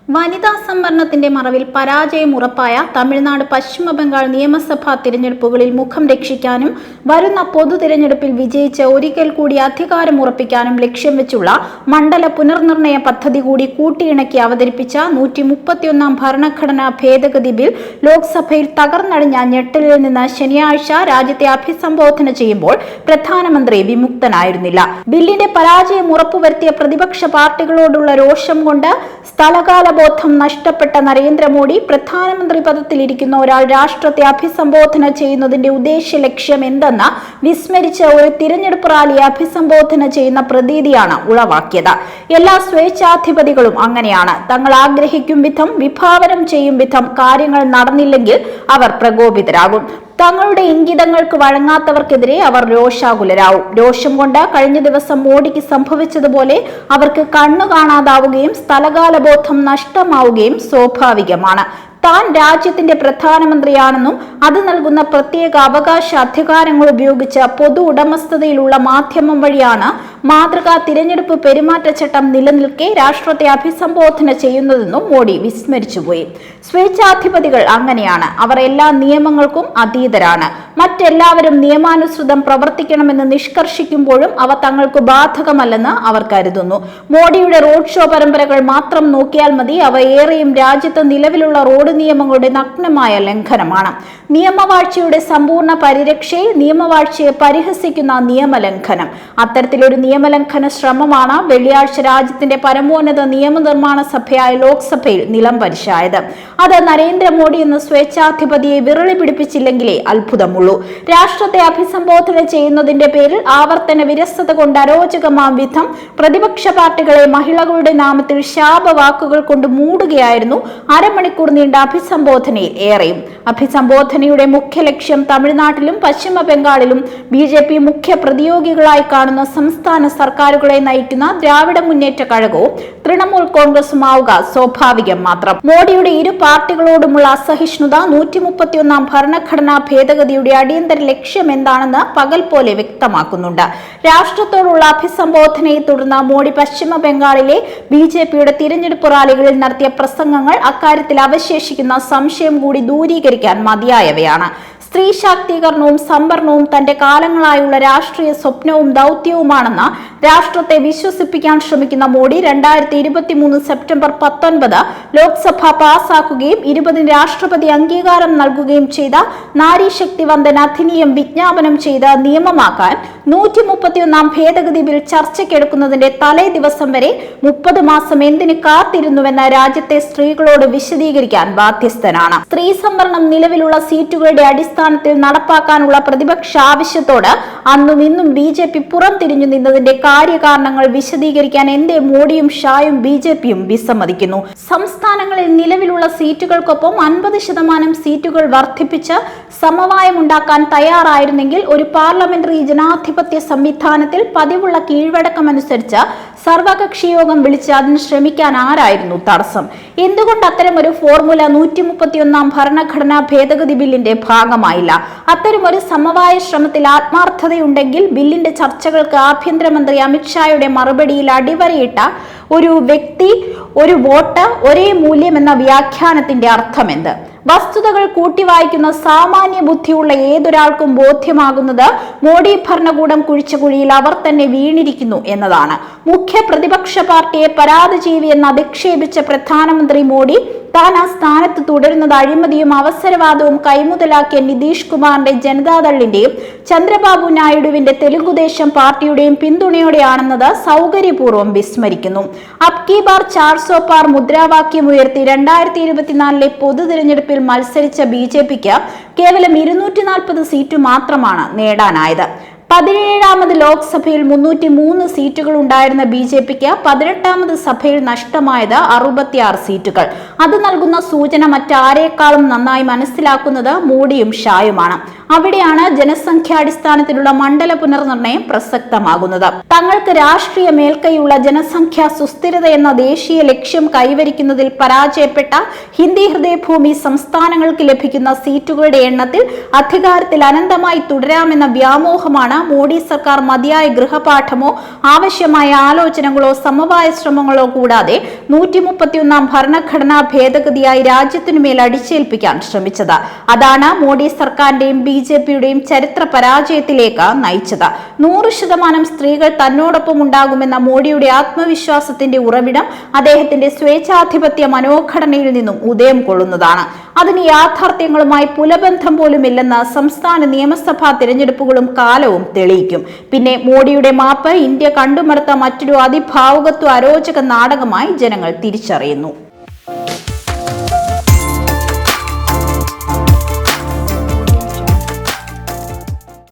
വനിതാ സംവരണത്തിന്റെ മറവിൽ പരാജയം ഉറപ്പായ തമിഴ്നാട് പശ്ചിമ ബംഗാൾ നിയമസഭാ തിരഞ്ഞെടുപ്പുകളിൽ മുഖം രക്ഷിക്കാനും വരുന്ന പൊതു തിരഞ്ഞെടുപ്പിൽ വിജയിച്ച് ഒരിക്കൽ കൂടി അധികാരം ഉറപ്പിക്കാനും ലക്ഷ്യം വെച്ചുള്ള മണ്ഡല പുനർനിർണയ പദ്ധതി കൂടി കൂട്ടിയിണക്കി അവതരിപ്പിച്ച 131 ഭരണഘടനാ ഭേദഗതി ബിൽ ലോക്സഭയിൽ തകർന്നടിഞ്ഞ ഞെട്ടലിൽ നിന്ന് ശനിയാഴ്ച രാജ്യത്തെ അഭിസംബോധന ചെയ്യുമ്പോൾ പ്രധാനമന്ത്രി വിമുക്തനായിരുന്നില്ല. ബില്ലിന്റെ പരാജയം ഉറപ്പുവരുത്തിയ പ്രതിപക്ഷ പാർട്ടികളോടുള്ള രോഷം കൊണ്ട് സ്ഥലകാലബോധം നഷ്ടപ്പെട്ട നരേന്ദ്രമോദി പ്രധാനമന്ത്രി പദത്തിലിരിക്കുന്ന ഒരാൾ രാഷ്ട്രത്തെ അഭിസംബോധന ചെയ്യുന്നതിന്റെ ഉദ്ദേശ്യ ലക്ഷ്യം എന്തെന്ന് വിസ്മരിച്ച ഒരു തിരഞ്ഞെടുപ്പ് റാലിയെ അഭിസംബോധന ചെയ്യുന്ന പ്രതീതിയാണ് ഉളവാക്കിയത്. എല്ലാ സ്വേച്ഛാധിപതികളും അങ്ങനെയാണ്. തങ്ങൾ ആഗ്രഹിക്കും വിധം വിഭാവനം ചെയ്യും വിധം കാര്യങ്ങൾ നടന്നില്ലെങ്കിൽ അവർ പ്രകോപിതരാകും. തങ്ങളുടെ ഇംഗിതങ്ങൾക്ക് വഴങ്ങാത്തവർക്കെതിരെ അവർ രോഷാകുലരാവും. രോഷം കൊണ്ട് കഴിഞ്ഞ ദിവസം മോഡിക്ക് സംഭവിച്ചതുപോലെ അവർക്ക് കണ്ണു കാണാതാവുകയും സ്ഥലകാലബോധം നഷ്ടമാവുകയും സ്വാഭാവികമാണ്. താൻ രാജ്യത്തിന്റെ പ്രധാനമന്ത്രിയാണെന്നും അത് നൽകുന്ന പ്രത്യേക അവകാശ അധികാരങ്ങൾ ഉപയോഗിച്ച് പൊതു ഉടമസ്ഥതയിലുള്ള മാധ്യമം വഴിയാണ് മാതൃകാ തിരഞ്ഞെടുപ്പ് പെരുമാറ്റച്ചട്ടം നിലനിൽക്കെ രാഷ്ട്രത്തെ അഭിസംബോധന ചെയ്യുന്നതെന്നും മോഡി വിസ്മരിച്ചുപോയി. സ്വേച്ഛാധിപതികൾ അങ്ങനെയാണ്. അവർ എല്ലാ നിയമങ്ങൾക്കും അതീതരാണ്. മറ്റെല്ലാവരും നിയമാനുസൃതം പ്രവർത്തിക്കണമെന്ന് നിഷ്കർഷിക്കുമ്പോഴും അവ തങ്ങൾക്ക് ബാധകമല്ലെന്ന് അവർ കരുതുന്നു. മോഡിയുടെ റോഡ് ഷോ പരമ്പരകൾ മാത്രം നോക്കിയാൽ മതി. അവ ഏറെയും രാജ്യത്ത് നിലവിലുള്ള റോഡ് നിയമങ്ങളുടെ നഗ്നമായ ലംഘനമാണ്. നിയമവാഴ്ചയുടെ സമ്പൂർണ്ണ പരിരക്ഷയെ നിയമവാഴ്ചയെ പരിഹസിക്കുന്ന നിയമലംഘനം. അത്തരത്തിലൊരു നിയമലംഘന ശ്രമമാണ് വെള്ളിയാഴ്ച രാജ്യത്തിന്റെ പരമോന്നത നിയമനിർമ്മാണ സഭയായ ലോക്സഭയിൽ നിലംപരിശായത്. അത് നരേന്ദ്രമോദി എന്ന സ്വേച്ഛാധിപതിയെ വിരളി പിടിപ്പിച്ചില്ലെങ്കിലേ അത്ഭുതമുള്ളൂ. രാഷ്ട്രത്തെ അഭിസംബോധന ചെയ്യുന്നതിന്റെ പേരിൽ ആവർത്തന വിരസത കൊണ്ട് അരോചകമാം വിധം പ്രതിപക്ഷ പാർട്ടികളെ മഹിളകളുടെ നാമത്തിൽ ശാപവാക്കുകൾ കൊണ്ട് മൂടുകയായിരുന്നു അരമണിക്കൂർ നീണ്ട അഭിസംബോധനയിൽ ഏറെയും. അഭിസംബോധനയുടെ മുഖ്യ ലക്ഷ്യം തമിഴ്നാട്ടിലും പശ്ചിമ ബംഗാളിലും BJP മുഖ്യ പ്രതിയോഗികളായി കാണുന്ന സംസ്ഥാന സർക്കാരുകളെ നയിക്കുന്ന ദ്രാവിഡ മുന്നേറ്റ കഴകവും തൃണമൂൽ കോൺഗ്രസുമാവുക സ്വാഭാവികം മാത്രം. മോഡിയുടെ ഇരു പാർട്ടികളോടുമുള്ള അസഹിഷ്ണുത 131 ഭരണഘടനാ ഭേദഗതിയുടെ അടിയന്തര ലക്ഷ്യം എന്താണെന്ന് പകൽ പോലെ വ്യക്തമാക്കുന്നുണ്ട്. രാഷ്ട്രത്തോടുള്ള അഭിസംബോധനയെ തുടർന്ന് മോഡി പശ്ചിമ ബംഗാളിലെ BJPയുടെ തിരഞ്ഞെടുപ്പ് റാലികളിൽ നടത്തിയ പ്രസംഗങ്ങൾ അക്കാര്യത്തിൽ അവശേഷിക്കുന്ന സംശയം കൂടി ദൂരീകരിക്കാൻ മതിയായവയാണ്. സ്ത്രീ ശാക്തീകരണവും സംവരണവും തന്റെ കാലങ്ങളായുള്ള രാഷ്ട്രീയ സ്വപ്നവും ദൗത്യവുമാണെന്ന് രാഷ്ട്രത്തെ വിശ്വസിപ്പിക്കാൻ ശ്രമിക്കുന്ന മോഡി 2023 സെപ്റ്റംബർ 19 ലോക്സഭ പാസാക്കുകയും 20 രാഷ്ട്രപതി അംഗീകാരം നൽകുകയും ചെയ്ത നാരീശക്തി വന്ദന അധിനിയം വിജ്ഞാപനം ചെയ്ത് നിയമമാക്കാൻ 131 ഭേദഗതി ബിൽ ചർച്ചയ്ക്കെടുക്കുന്നതിന്റെ തലേ ദിവസം വരെ 30 മാസം എന്തിന് കാത്തിരുന്നുവെന്ന് രാജ്യത്തെ സ്ത്രീകളോട് വിശദീകരിക്കാൻ ബാധ്യസ്ഥനാണ്. സ്ത്രീ സംവരണം നിലവിലുള്ള സീറ്റുകളുടെ അടിസ്ഥാനത്തിൽ നടപ്പാക്കാനുള്ള പ്രതിപക്ഷ ആവശ്യത്തോട് അന്നും ഇന്നും BJP പുറംതിരിഞ്ഞു നിന്നതിന്റെ കാര്യകാരണങ്ങൾ വിശദീകരിക്കാൻ എന്തേ മോഡിയും ഷായും BJPയും വിസമ്മതിക്കുന്നു? സംസ്ഥാനങ്ങളിൽ നിലവിലുള്ള സീറ്റുകൾക്കൊപ്പം 50% സീറ്റുകൾ വർദ്ധിപ്പിച്ച് സമവായമുണ്ടാക്കാൻ തയ്യാറായിരുന്നെങ്കിൽ ഒരു പാർലമെന്ററി ജനാധിപത്യ സംവിധാനത്തിൽ പതിവുള്ള കീഴ്വഴക്കമനുസരിച്ച് സർവകക്ഷി യോഗം വിളിച്ച് അതിന് ശ്രമിക്കാൻ ആരായിരുന്നു തടസ്സം? എന്തുകൊണ്ട് അത്തരമൊരു ഫോർമുല 131 ഭരണഘടനാ ഭേദഗതി ബില്ലിന്റെ ഭാഗമായില്ല? അത്തരമൊരു സമവായ ശ്രമത്തിൽ ആത്മാർത്ഥതയുണ്ടെങ്കിൽ ബില്ലിന്റെ ചർച്ചകൾക്ക് ആഭ്യന്തരമന്ത്രി അമിത്ഷായുടെ മറുപടിയിൽ അടിവരയിട്ട ഒരു വ്യക്തി ഒരു വോട്ട് ഒരേ മൂല്യം എന്ന വ്യാഖ്യാനത്തിന്റെ അർത്ഥമെന്ത്? വസ്തുതകൾ കൂട്ടിവായിക്കുന്ന സാമാന്യ ബുദ്ധിയുള്ള ഏതൊരാൾക്കും ബോധ്യമാകുന്നത് മോഡി ഭരണകൂടം കുഴിച്ച കുഴിയിൽ അവർ തന്നെ വീണിരിക്കുന്നു എന്നതാണ്. മുഖ്യ പ്രതിപക്ഷ പാർട്ടിയെ പരാതിജീവി എന്ന് അധിക്ഷേപിച്ച പ്രധാനമന്ത്രി മോഡി താൻ ആ സ്ഥാനത്ത് തുടരുന്നത് അഴിമതിയും അവസരവാദവും കൈമുതലാക്കിയ നിതീഷ് കുമാറിന്റെ ജനതാദളിന്റെയും ചന്ദ്രബാബു നായിഡുവിന്റെ തെലുങ്കുദേശം പാർട്ടിയുടെയും പിന്തുണയോടെയാണെന്നത് സൗകര്യപൂർവ്വം വിസ്മരിക്കുന്നു. അബ് കി ബാർ 400 പാർ മുദ്രാവാക്യം ഉയർത്തി 2024 പൊതു തിരഞ്ഞെടുപ്പിൽ മത്സരിച്ച BJPക്ക് കേവലം 240 സീറ്റ് മാത്രമാണ് നേടാനായത്. 17ാമത് ലോക്സഭയിൽ 303 സീറ്റുകൾ ഉണ്ടായിരുന്ന BJPക്ക് 18ാമത് സഭയിൽ നഷ്ടമായത് 66 സീറ്റുകൾ. അത് നൽകുന്ന സൂചന മറ്റാരേക്കാളും നന്നായി മനസ്സിലാക്കുന്നത് മോഡിയും ഷായുമാണ്. അവിടെയാണ് ജനസംഖ്യാടിസ്ഥാനത്തിലുള്ള മണ്ഡല പുനർനിർണയം പ്രസക്തമാകുന്നത്. തങ്ങൾക്ക് രാഷ്ട്രീയ മേൽക്കൈയുള്ള ജനസംഖ്യാ സുസ്ഥിരത എന്ന ദേശീയ ലക്ഷ്യം കൈവരിക്കുന്നതിൽ പരാജയപ്പെട്ട ഹിന്ദി ഹൃദയഭൂമി സംസ്ഥാനങ്ങൾക്ക് ലഭിക്കുന്ന സീറ്റുകളുടെ എണ്ണത്തിൽ അധികാരത്തിൽ അനന്തമായി തുടരാമെന്ന വ്യാമോഹമാണ് മോഡി സർക്കാർ മതിയായ ഗൃഹപാഠമോ ആവശ്യമായ ആലോചനകളോ സമവായ ശ്രമങ്ങളോ കൂടാതെ 131 ഭരണഘടനാ ഭേദഗതിയായി രാജ്യത്തിനുമേൽ അടിച്ചേൽപ്പിക്കാൻ ശ്രമിച്ചത്. അതാണ് മോഡി സർക്കാരിന്റെയും BJPയുടെയും ചരിത്ര പരാജയത്തിലേക്ക് നയിച്ചത്. 100% സ്ത്രീകൾ തന്നോടൊപ്പം ഉണ്ടാകുമെന്ന മോഡിയുടെ ആത്മവിശ്വാസത്തിന്റെ ഉറവിടം അദ്ദേഹത്തിന്റെ സ്വേച്ഛാധിപത്യ മനോഘടനയിൽ നിന്നും ഉദയം കൊള്ളുന്നതാണ്. അതിന് യാഥാർത്ഥ്യങ്ങളുമായി പുലബന്ധം പോലുമില്ലെന്ന് സംസ്ഥാന നിയമസഭാ തിരഞ്ഞെടുപ്പുകളും കാലവും തെളിയിക്കും. പിന്നെ മോഡിയുടെ മാപ്പ് ഇന്ത്യ കണ്ടുമടുത്ത മറ്റൊരു അതിഭാവുകത്വ അരോചക നാടകമായി ജനങ്ങൾ തിരിച്ചറിയുന്നു.